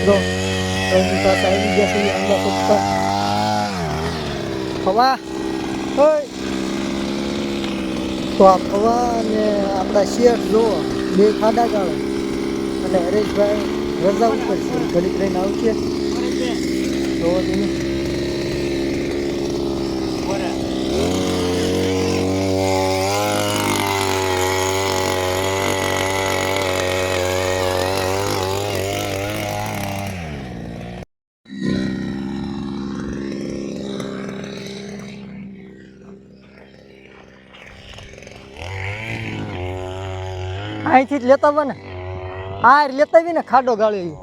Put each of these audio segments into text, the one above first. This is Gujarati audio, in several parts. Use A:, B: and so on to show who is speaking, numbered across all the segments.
A: જો એની પાસે આવી ગયા છે આંબા પપ્પા ફવા હોય તો આ ફવા અને આપણા શેઠ જુઓ બે ખાડા ગાળે અને હરેશભાઈ રજા ઉપર છે ઘડીક રહીને આવશે જોવો તમે અહીંથી જ લેતા હોય ને હા લેતા આવી ને ખાડો ગાળ્યો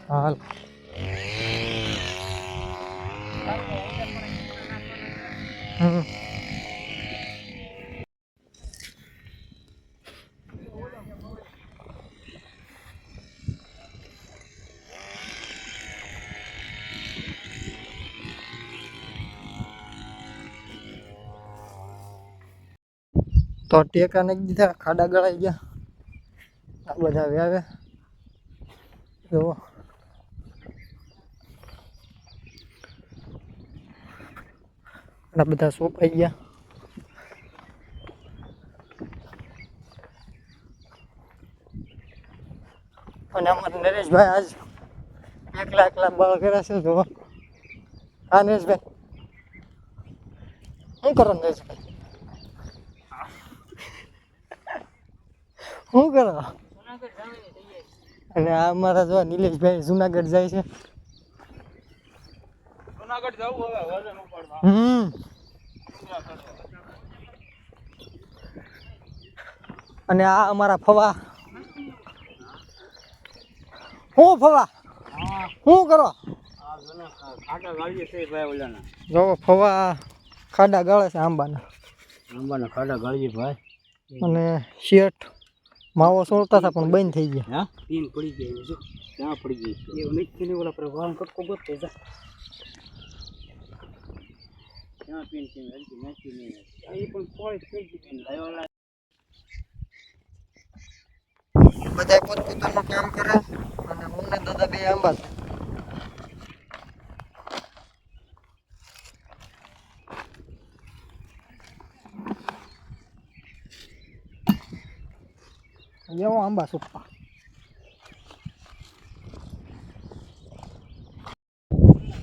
A: હાલ તો ટેકા નાખી દીધા ખાડા ગળાઈ ગયા આ બધા વ્યાવે જુઓ આ બધા સોપાઈ ગયા અને અમારે નરેશભાઈ આજ એકલા બળ કર્યા છે જુઓ હા નરેશભાઈ શું કરો નરેશભાઈ શું કરો અને આ અમારા જો નિલેશભાઈ જુનાગઢ જાય છે જુનાગઢ જવું હવે વજન ઉપાડવા અને આ અમારા ફવા શું ફવા શું કરો જો ફવા ખાડા ગાળે છે આંબાના ખાડા ગાળીએ ભાઈ અને શેઠ માવો સોળતા હતા પણ બંધ થઈ ગયા હા પીન પડી ગઈ જો ક્યાં પડી ગઈ એવું નથી ને ઓલા પર વાહન કટકો ગોતે જા ક્યાં પીન છે હલકી નાખી ને આ પણ કોઈ થઈ ગઈ લાયો બધા પોતપોતાનું કામ કરે અને મને દાદા બે આંબા છે એવો આંબા સુપ્પા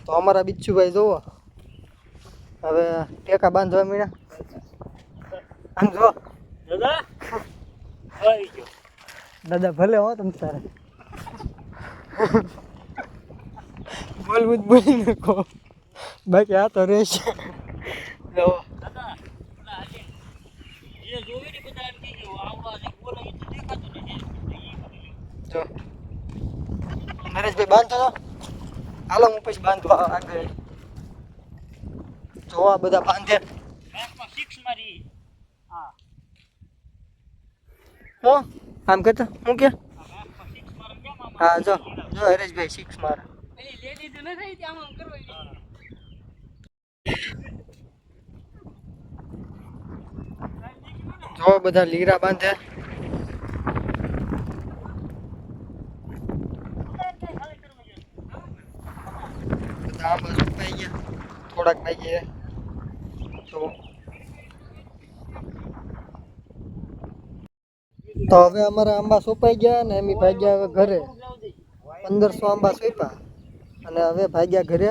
A: તો અમારા બિચ્છુભાઈ જોવો હવે ટેકા બાંધવા મીણા આમ જો દાદા ભલે હો તમ તારે બોલવું જ બોલી નાખો બાકી આ તો રહેશે જો નરેશભાઈ બાંધતો હાલો હું પછી બાંધવા આગળ જોવા બધા બાંધે હું આમ કરતો હું કે હા જો જો હરેશભાઈ 6 મારે જો બધા લીરા બાંધે આંબા સુકાઈ ગયા થોડાક ભાઈ તો હવે અમારા આંબા સોપાઈ ગયા ને એમ ભાગ્યા હવે ઘરે 1500 આંબા સોંપ્યા અને હવે ભાગ્યા ઘરે